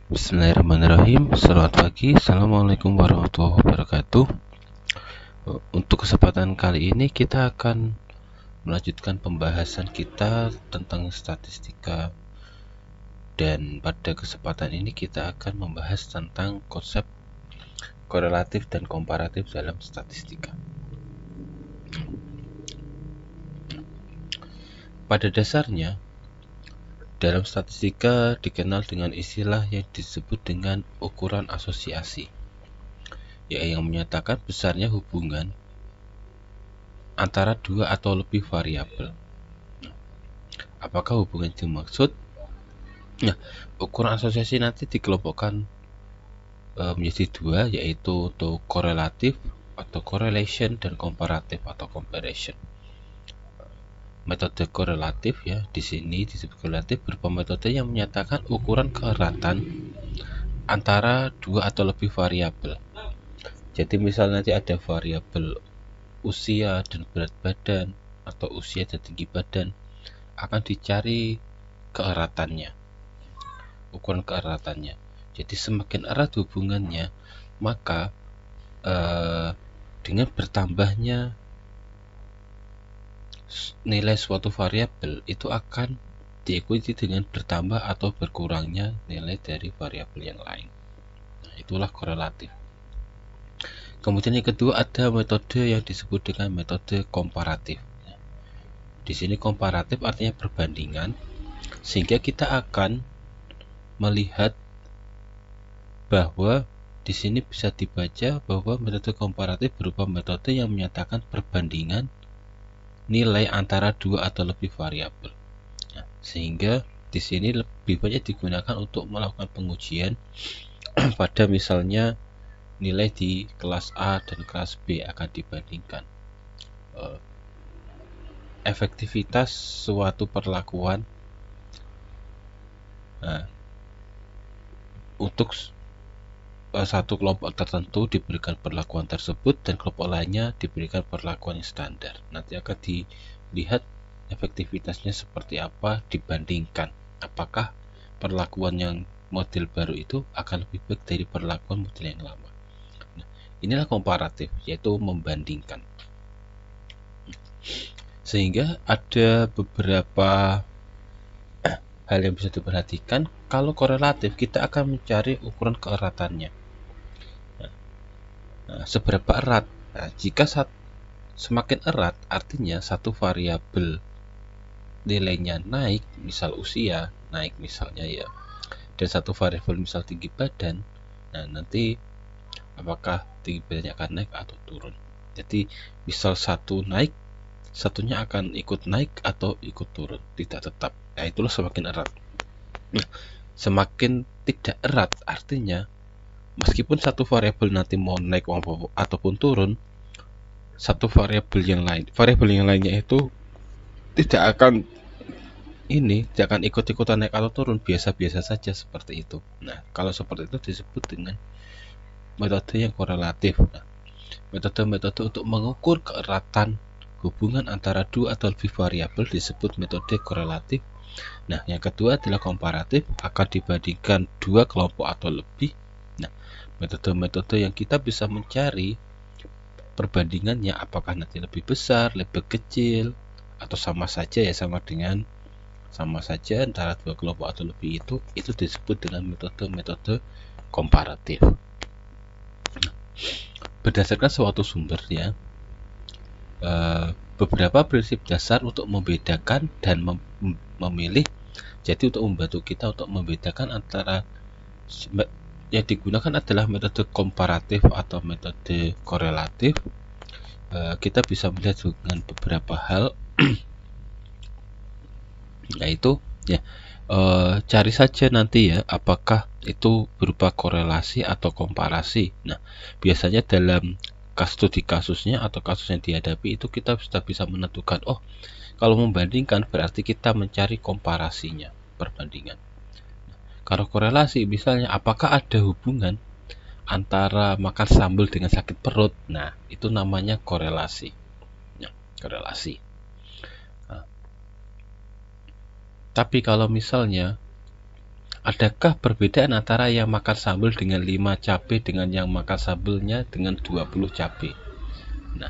Bismillahirrahmanirrahim. Selamat pagi. Assalamualaikum warahmatullahi wabarakatuh. Untuk kesempatan kali ini kita akan melanjutkan pembahasan kita tentang statistika. Dan pada kesempatan ini kita akan membahas tentang konsep korelatif dan komparatif dalam statistika. Pada dasarnya, dalam statistika dikenal dengan istilah yang disebut dengan ukuran asosiasi, yang menyatakan besarnya hubungan antara dua atau lebih variabel. Apakah hubungan itu dimaksud? Nah, ukuran asosiasi nanti dikelompokkan menjadi dua, yaitu untuk korelatif atau correlation dan komparatif atau comparison. Metode korelatif di sini disebut korelatif berupa metode yang menyatakan ukuran keeratan antara dua atau lebih variabel. Jadi misalnya nanti ada variabel usia dan berat badan atau usia dan tinggi badan, akan dicari keeratannya, ukuran keeratannya. Jadi semakin erat hubungannya, maka dengan bertambahnya nilai suatu variabel itu akan diikuti dengan bertambah atau berkurangnya nilai dari variabel yang lain. Nah, itulah korelatif. Kemudian yang kedua ada metode yang disebut dengan metode komparatif. Di sini komparatif artinya perbandingan, sehingga kita akan melihat bahwa di sini bisa dibaca bahwa metode komparatif berupa metode yang menyatakan perbandingan nilai antara dua atau lebih variabel. Nah, sehingga di sini lebih banyak digunakan untuk melakukan pengujian pada misalnya nilai di kelas A dan kelas B akan dibandingkan. Efektivitas suatu perlakuan untuk satu kelompok tertentu diberikan perlakuan tersebut dan kelompok lainnya diberikan perlakuan yang standar. Nanti akan dilihat efektivitasnya seperti apa dibandingkan apakah perlakuan yang model baru itu akan lebih baik dari perlakuan model yang lama. Nah, inilah komparatif, yaitu membandingkan. Sehingga ada beberapa hal yang bisa diperhatikan. Kalau korelatif, kita akan mencari ukuran keeratannya. Nah, seberapa erat? Nah, jika semakin erat, artinya satu variabel nilainya naik, misal usia naik misalnya dan satu variabel misal tinggi badan, nah nanti apakah tinggi badannya akan naik atau turun. Jadi misal satu naik, satunya akan ikut naik atau ikut turun, tidak tetap. Nah, itulah semakin erat. Nah, semakin tidak erat artinya meskipun satu variabel nanti mau naik ataupun turun, satu variabel yang lainnya itu tidak akan ikut-ikutan naik atau turun, biasa-biasa saja seperti itu. Nah, kalau seperti itu disebut dengan metode yang korelatif. Nah, metode-metode untuk mengukur keeratan hubungan antara dua atau lebih variabel disebut metode korelatif. Nah, yang kedua adalah komparatif, akan dibandingkan dua kelompok atau lebih. Nah, metode-metode yang kita bisa mencari perbandingannya apakah nanti lebih besar, lebih kecil, atau sama saja antara dua kelompok atau lebih, itu disebut dengan metode komparatif. Berdasarkan suatu sumber beberapa prinsip dasar untuk membedakan dan memilih. Jadi untuk membantu kita untuk membedakan antara yang digunakan adalah metode komparatif atau metode korelatif. Kita bisa melihat dengan beberapa hal, yaitu cari saja nanti apakah itu berupa korelasi atau komparasi. Nah, biasanya dalam studi kasusnya atau kasus yang dihadapi itu kita sudah bisa menentukan, kalau membandingkan berarti kita mencari komparasinya, perbandingan. Kalau korelasi misalnya apakah ada hubungan antara makan sambal dengan sakit perut, nah itu namanya korelasi. Korelasi. Tapi kalau misalnya Adakah perbedaan antara yang makan sambal dengan 5 cabai dengan yang makan sambelnya dengan 20 cabai? Nah,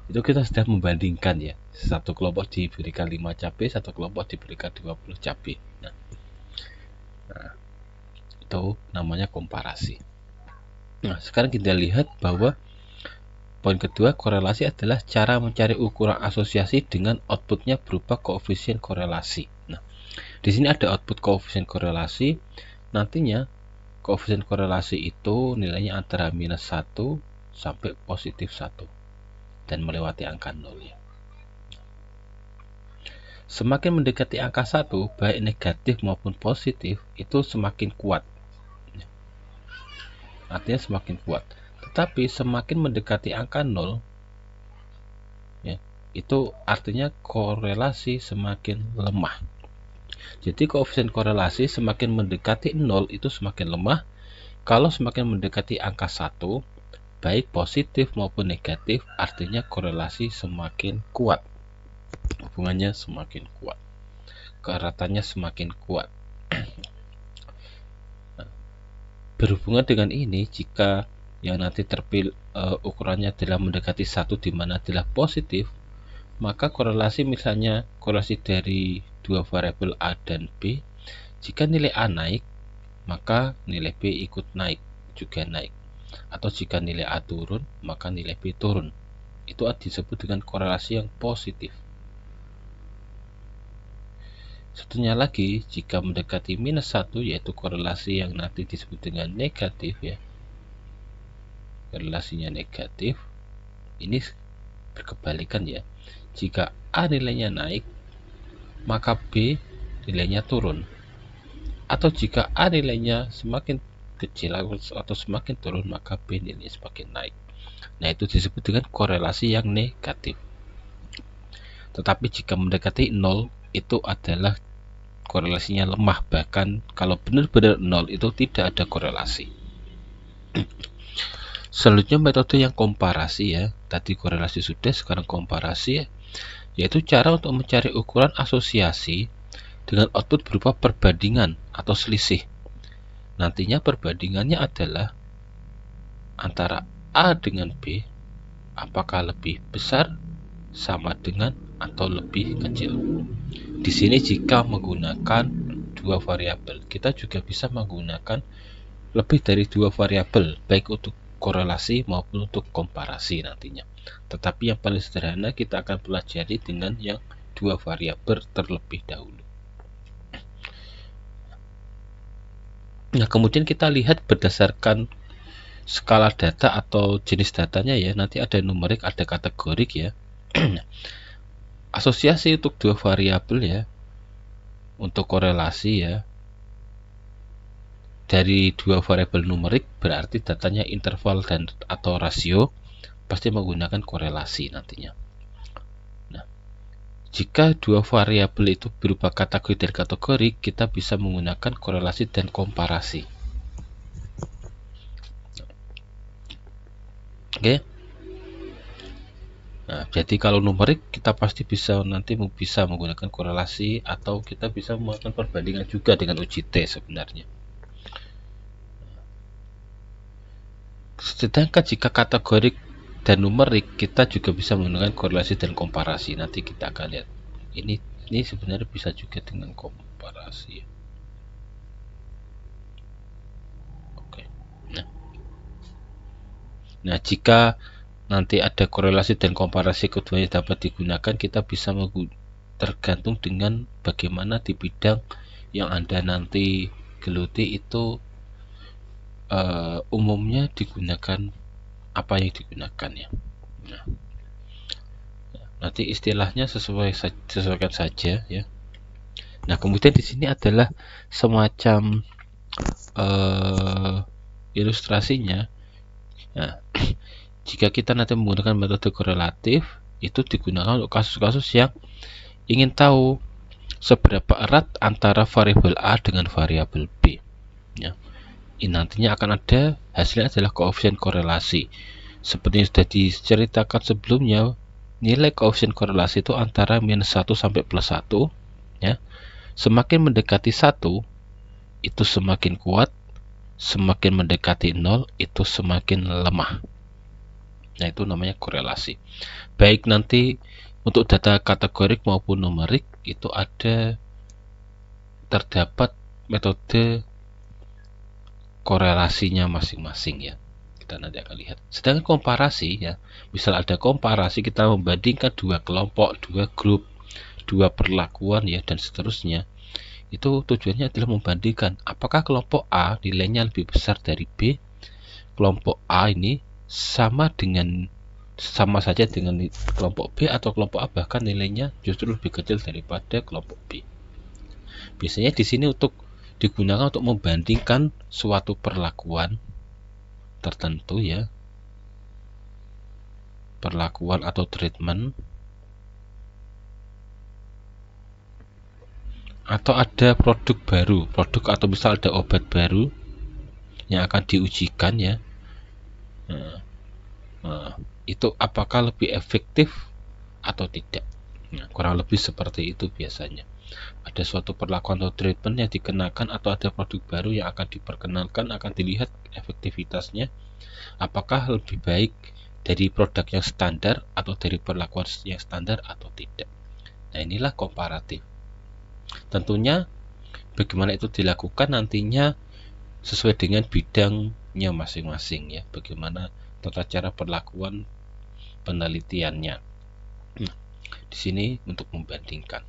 itu kita sudah membandingkan ya. Satu kelompok diberikan 5 cabai, satu kelompok diberikan 20 cabai. Nah, itu namanya komparasi. Nah, sekarang kita lihat bahwa poin kedua, korelasi adalah cara mencari ukuran asosiasi dengan outputnya berupa koefisien korelasi. Nah, di sini ada output koefisien korelasi. Nantinya koefisien korelasi itu nilainya antara -1 sampai +1 dan melewati angka 0 ya. Semakin mendekati angka 1, baik negatif maupun positif, itu semakin kuat. Artinya semakin kuat. Tetapi semakin mendekati angka 0 ya, itu artinya korelasi semakin lemah. Jadi koefisien korelasi semakin mendekati 0 itu semakin lemah. Kalau semakin mendekati angka 1, baik positif maupun negatif, artinya korelasi semakin kuat. Hubungannya semakin kuat. Keeratannya semakin kuat. Berhubungan dengan ini, jika yang nanti terpilih ukurannya adalah mendekati 1 di mana adalah positif, maka korelasi misalnya korelasi dari dua variabel A dan B, jika nilai A naik, maka nilai B ikut naik, juga naik. Atau jika nilai A turun, maka nilai B turun. Itu disebut dengan korelasi yang positif. Satunya lagi, jika mendekati -1, yaitu korelasi yang nanti disebut dengan negatif ya. Korelasinya negatif. Ini berkebalikan ya. Jika A nilainya naik, maka B nilainya turun. Atau jika A nilainya semakin kecil atau semakin turun, maka B nilainya semakin naik. Nah, itu disebut dengan korelasi yang negatif. Tetapi jika mendekati 0, itu adalah korelasinya lemah. Bahkan kalau benar-benar 0, itu tidak ada korelasi. Selanjutnya metode yang komparasi ya. Tadi korelasi sudah, sekarang komparasi ya. Yaitu cara untuk mencari ukuran asosiasi dengan output berupa perbandingan atau selisih. Nantinya perbandingannya adalah antara A dengan B, apakah lebih besar, sama dengan, atau lebih kecil. Di sini jika menggunakan dua variabel, kita juga bisa menggunakan lebih dari dua variabel, baik untuk korelasi maupun untuk komparasi nantinya. Tetapi yang paling sederhana kita akan pelajari dengan yang dua variabel terlebih dahulu. Nah, kemudian kita lihat berdasarkan skala data atau jenis datanya ya. Nanti ada numerik, ada kategorik ya. Asosiasi untuk dua variabel ya. Untuk korelasi ya. Dari dua variabel numerik berarti datanya interval dan atau rasio, pasti menggunakan korelasi nantinya. Nah, jika dua variabel itu berupa kategori dan kategori, kita bisa menggunakan korelasi dan komparasi. Oke. Nah, jadi kalau numerik kita pasti bisa menggunakan korelasi, atau kita bisa melakukan perbandingan juga dengan uji T sebenarnya. Sedangkan jika kategorik dan numerik, kita juga bisa menggunakan korelasi dan komparasi. Nanti kita akan lihat. Ini sebenarnya bisa juga dengan komparasi. Oke. Nah, jika nanti ada korelasi dan komparasi keduanya dapat digunakan, kita bisa tergantung dengan bagaimana di bidang yang Anda nanti geluti itu umumnya digunakan apa yang digunakan ya. Nah, nanti istilahnya sesuaikan saja ya. Nah, kemudian di sini adalah semacam ilustrasinya. Nah, jika kita nanti menggunakan metode korelatif, itu digunakan untuk kasus-kasus yang ingin tahu seberapa erat antara variabel A dengan variabel B ya. Ini nantinya akan ada hasilnya adalah koefisien korelasi. Seperti yang sudah diceritakan sebelumnya, nilai koefisien korelasi itu antara -1 sampai +1 ya. Semakin mendekati 1, itu semakin kuat, semakin mendekati 0 itu semakin lemah. Nah, itu namanya korelasi. Baik nanti untuk data kategorik maupun numerik itu terdapat metode korelasinya masing-masing ya. Kita nanti akan lihat. Sedangkan komparasi ya, misal ada komparasi, kita membandingkan dua kelompok, dua grup, dua perlakuan ya, dan seterusnya. Itu tujuannya adalah membandingkan apakah kelompok A nilainya lebih besar dari B, kelompok A ini sama saja dengan kelompok B, atau kelompok A bahkan nilainya justru lebih kecil daripada kelompok B. Biasanya di sini digunakan untuk membandingkan suatu perlakuan tertentu ya, perlakuan atau treatment, atau ada produk atau misal ada obat baru yang akan diujikan ya. Itu apakah lebih efektif atau tidak. Kurang lebih seperti itu biasanya. Ada suatu perlakuan atau treatment yang dikenakan, atau ada produk baru yang akan diperkenalkan, akan dilihat efektivitasnya apakah lebih baik dari produk yang standar atau dari perlakuan yang standar atau tidak. Nah, inilah komparatif. Tentunya bagaimana itu dilakukan nantinya sesuai dengan bidangnya masing-masing ya, bagaimana tata cara perlakuan penelitiannya. Di sini untuk membandingkan.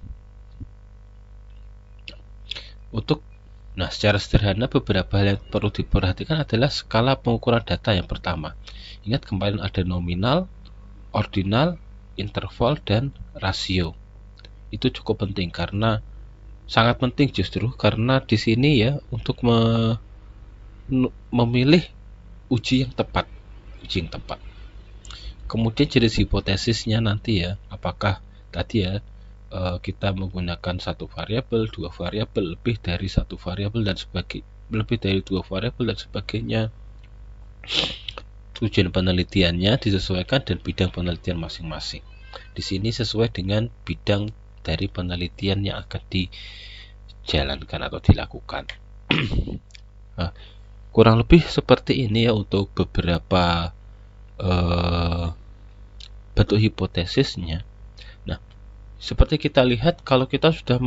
Secara sederhana beberapa hal yang perlu diperhatikan adalah skala pengukuran data yang pertama. Ingat kemarin ada nominal, ordinal, interval, dan rasio. Itu cukup penting karena sangat penting justru karena di sini ya untuk memilih uji yang tepat. Kemudian jenis hipotesisnya nanti ya, apakah tadi ya kita menggunakan satu variabel, dua variabel, lebih dari satu variabel dan lebih dari dua variabel dan sebagainya. Tujuan penelitiannya disesuaikan dan bidang penelitian masing-masing. Di sini sesuai dengan bidang dari penelitian yang akan dijalankan atau dilakukan. Kurang lebih seperti ini ya untuk beberapa bentuk hipotesisnya. Nah, seperti kita lihat, kalau kita sudah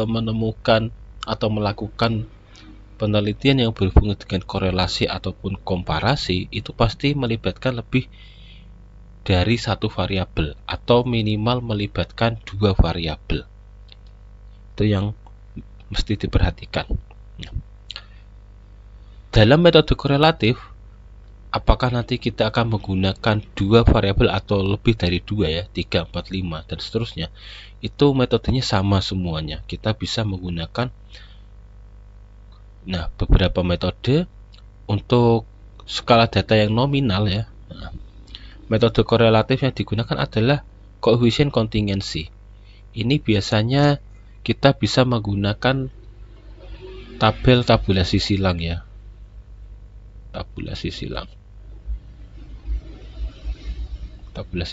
menemukan atau melakukan penelitian yang berhubungan dengan korelasi ataupun komparasi, itu pasti melibatkan lebih dari satu variabel atau minimal melibatkan dua variabel. Itu yang mesti diperhatikan. Dalam metode korelatif, apakah nanti kita akan menggunakan dua variabel atau lebih dari dua ya, 3, 4, 5 dan seterusnya, itu metodenya sama semuanya. Kita bisa menggunakan beberapa metode. Untuk skala data yang nominal ya, metode korelatif yang digunakan adalah koefisien kontingensi. Ini biasanya kita bisa menggunakan tabulasi silang ya, tabulasi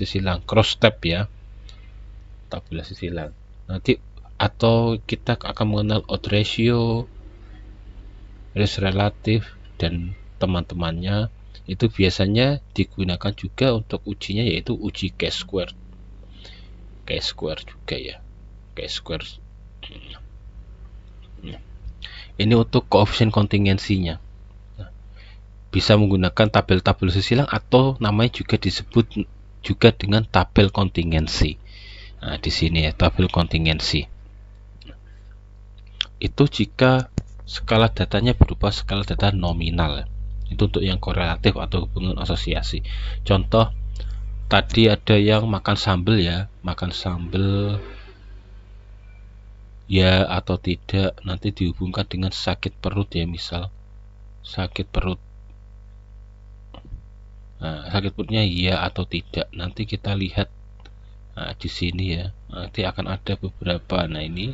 silang cross tab ya, tabulasi silang nanti, atau kita akan mengenal odds ratio, risk relatif, dan teman-temannya. Itu biasanya digunakan juga untuk ujinya, yaitu uji chi-square juga ya, chi-square. Ini untuk koefisien kontingensinya. Bisa menggunakan tabel silang atau namanya juga disebut juga dengan tabel kontingensi. Nah, di sini ya, tabel kontingensi. Itu jika skala datanya berupa skala data nominal. Itu untuk yang korelatif atau hubungan asosiasi. Contoh tadi ada yang makan sambal ya atau tidak, nanti dihubungkan dengan sakit perut ya, misal sakit perut. Sakit perutnya iya atau tidak, nanti kita lihat di sini ya, nanti akan ada beberapa. Ini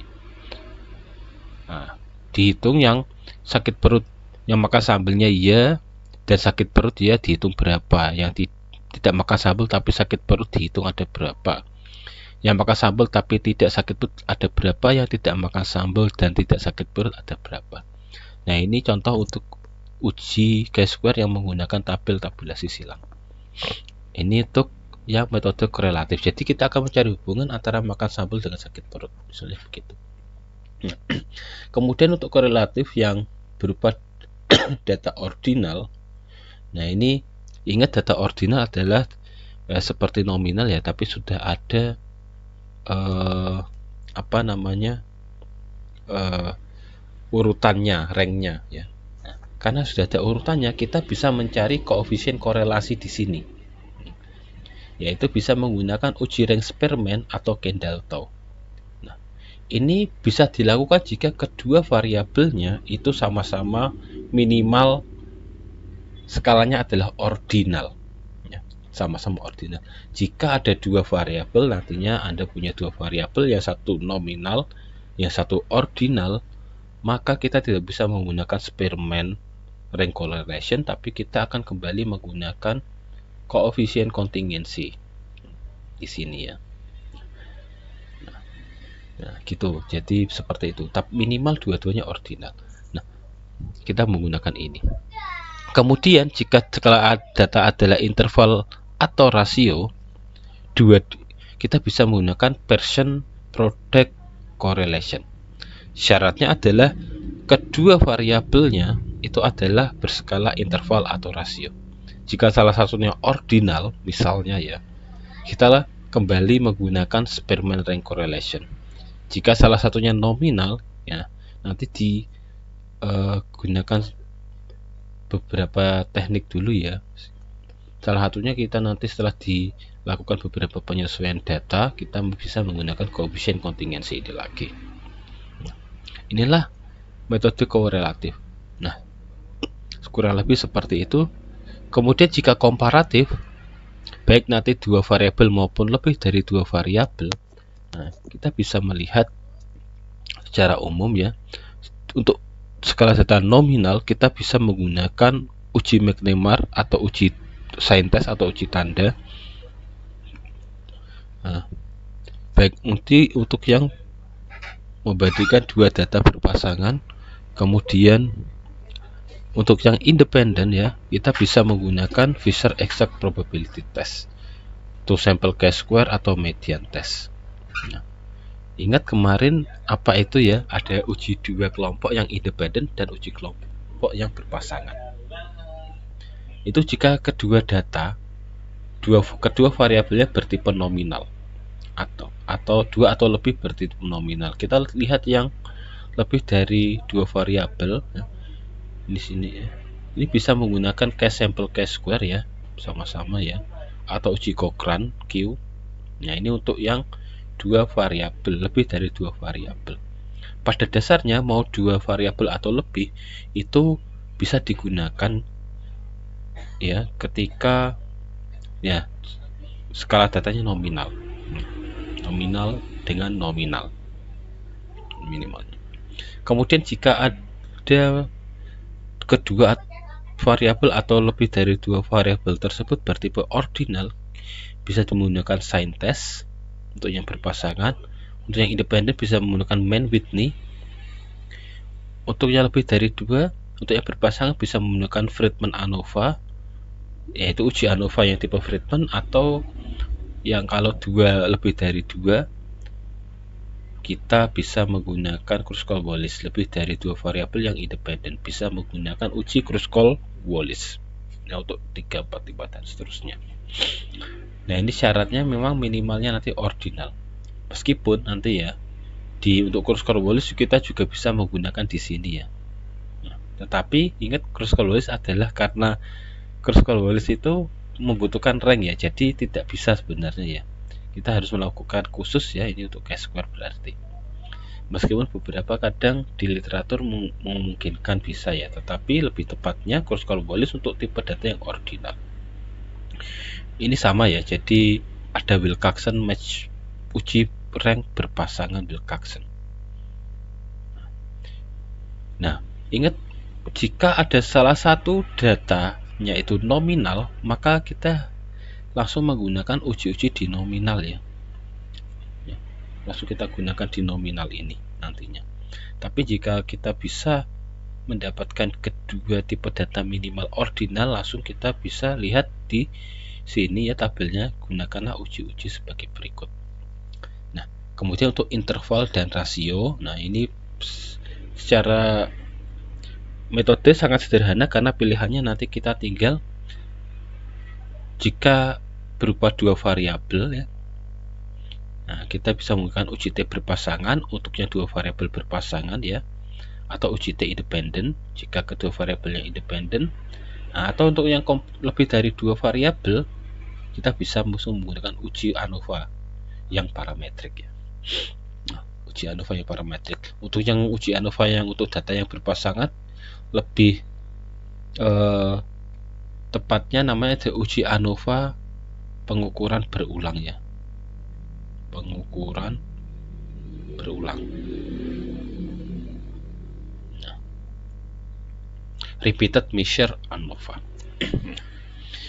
dihitung yang sakit perut, yang makan sambelnya iya dan sakit perut ya dihitung berapa, yang tidak makan sambal tapi sakit perut dihitung ada berapa. Yang makan sambal tapi tidak sakit perut ada berapa, yang tidak makan sambal dan tidak sakit perut ada berapa. Nah, ini contoh untuk uji chi-square yang menggunakan tabel tabulasi silang. Ini untuk yang metode korelatif. Jadi kita akan mencari hubungan antara makan sambal dengan sakit perut, misalnya begitu. Kemudian untuk korelatif yang berupa data ordinal. Nah, ini ingat data ordinal adalah seperti nominal ya, tapi sudah ada urutannya, ranknya ya. Karena sudah ada urutannya, kita bisa mencari koefisien korelasi di sini, yaitu bisa menggunakan uji rank Spearman atau Kendall-Tau. Nah, ini bisa dilakukan jika kedua variabelnya itu sama-sama minimal skalanya adalah ordinal, ya, sama-sama ordinal. Jika ada dua variabel, nantinya Anda punya dua variabel, yang satu nominal, yang satu ordinal, maka kita tidak bisa menggunakan Spearman rank correlation, tapi kita akan kembali menggunakan koefisien kontingensi di sini ya. Nah, gitu. Jadi seperti itu. Tapi minimal dua-duanya ordinal. Nah, kita menggunakan ini. Kemudian jika data adalah interval atau rasio, kita bisa menggunakan Pearson product correlation. Syaratnya adalah kedua variabelnya itu adalah berskala interval atau rasio. Jika salah satunya ordinal, misalnya ya, kita kembali menggunakan Spearman rank correlation. Jika salah satunya nominal, ya nanti digunakan beberapa teknik dulu ya. Salah satunya kita nanti setelah dilakukan beberapa penyesuaian data, kita bisa menggunakan koefisien kontingensi ini lagi. Inilah metode korelatif. Nah, kurang lebih seperti itu. Kemudian jika komparatif, baik nanti dua variabel maupun lebih dari dua variabel, nah, kita bisa melihat secara umum ya, untuk skala data nominal kita bisa menggunakan uji McNemar atau uji sign test atau uji tanda. Nah, baik untuk yang membandingkan dua data berpasangan. Kemudian untuk yang independen ya, kita bisa menggunakan Fisher Exact Probability Test, to sample chi-square atau median test. Nah, ingat kemarin apa itu ya, ada uji dua kelompok yang independen dan uji kelompok yang berpasangan. Itu jika kedua variabelnya bertipe nominal atau dua atau lebih bertipe nominal. Kita lihat yang lebih dari dua variabel ya, di sini ya. Ini bisa menggunakan sample chi-square ya, sama-sama ya, atau uji Cochrane Q. Nah, ini untuk yang dua variabel, lebih dari dua variabel. Pada dasarnya mau dua variabel atau lebih itu bisa digunakan ya ketika ya skala datanya nominal dengan nominal minimalnya. Kemudian jika ada kedua variabel atau lebih dari dua variabel tersebut bertipe ordinal, bisa menggunakan sign test untuk yang berpasangan. Untuk yang independen bisa menggunakan Mann-Whitney. Untuk yang lebih dari dua, untuk yang berpasangan bisa menggunakan Friedman-ANOVA, yaitu uji ANOVA yang tipe Friedman, atau yang kalau dua lebih dari dua, kita bisa menggunakan Kruskal-Wallis. Lebih dari dua variabel yang independen bisa menggunakan uji Kruskal-Wallis. Nah, untuk 3, 4, 5 dan seterusnya. Nah, ini syaratnya memang minimalnya nanti ordinal. Meskipun nanti ya untuk Kruskal-Wallis kita juga bisa menggunakan di sini ya. Nah, tetapi ingat Kruskal-Wallis adalah karena Kruskal-Wallis itu membutuhkan rank ya, jadi tidak bisa sebenarnya ya. Kita harus melakukan khusus ya, ini untuk chi-square berarti. Meskipun beberapa kadang di literatur memungkinkan bisa ya, tetapi lebih tepatnya Kruskal-Wallis untuk tipe data yang ordinal. Ini sama ya, jadi ada Wilcoxon match, uji rank berpasangan Wilcoxon. Nah, ingat jika ada salah satu datanya itu nominal, maka kita langsung menggunakan uji-uji di nominal ya. langsung kita gunakan di nominal ini nantinya. Tapi jika kita bisa mendapatkan kedua tipe data minimal ordinal, langsung kita bisa lihat di sini ya tabelnya, gunakanlah uji-uji sebagai berikut. Nah, kemudian untuk interval dan rasio, nah ini secara metode sangat sederhana karena pilihannya nanti kita tinggal jika berupa dua variabel ya. Nah, kita bisa menggunakan uji T berpasangan untuknya dua variabel berpasangan ya, atau uji T independen jika kedua variabelnya independen. Nah, atau untuk yang lebih dari dua variabel, kita bisa menggunakan uji ANOVA yang parametrik ya. Nah, uji ANOVA yang parametrik. Untuk yang uji ANOVA yang untuk data yang berpasangan lebih tepatnya namanya uji ANOVA pengukuran berulang ya. Pengukuran berulang. Nah, repeated measure ANOVA.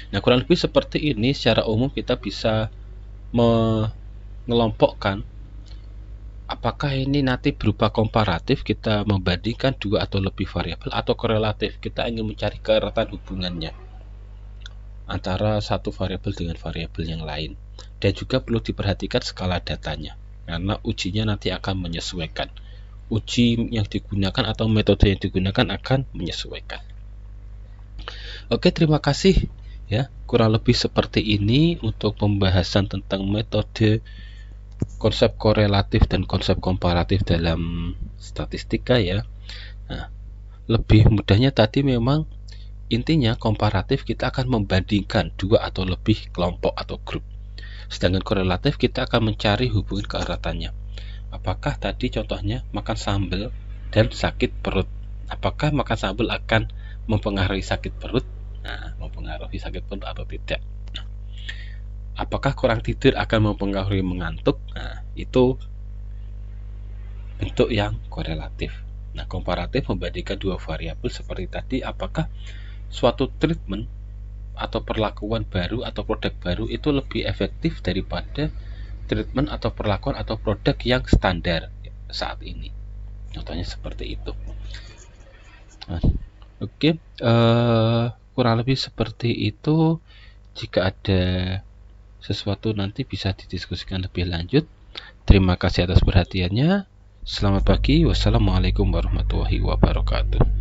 Nah, kurang lebih seperti ini secara umum kita bisa mengelompokkan apakah ini nanti berupa komparatif, kita membandingkan dua atau lebih variabel, atau korelatif, kita ingin mencari keeratan hubungannya antara satu variabel dengan variabel yang lain. Dan juga perlu diperhatikan skala datanya, karena ujinya nanti akan menyesuaikan. Uji yang digunakan atau metode yang digunakan akan menyesuaikan. Oke, terima kasih ya. Kurang lebih seperti ini untuk pembahasan tentang metode, konsep korelatif dan konsep komparatif dalam statistika ya. Nah, lebih mudahnya tadi memang intinya komparatif kita akan membandingkan dua atau lebih kelompok atau grup. Sedangkan korelatif kita akan mencari hubungan keeratannya. Apakah tadi contohnya makan sambal dan sakit perut, apakah makan sambal akan mempengaruhi sakit perut? Nah, mempengaruhi sakit perut atau tidak? Apakah kurang tidur akan mempengaruhi mengantuk? Nah, itu bentuk yang korelatif. Nah, komparatif membandingkan dua variabel seperti tadi, apakah suatu treatment atau perlakuan baru atau produk baru itu lebih efektif daripada treatment atau perlakuan atau produk yang standar saat ini. Contohnya seperti itu. Nah, oke, kurang lebih seperti itu. Jika ada sesuatu nanti bisa didiskusikan lebih lanjut. Terima kasih atas perhatiannya. Selamat pagi. Wassalamualaikum warahmatullahi wabarakatuh.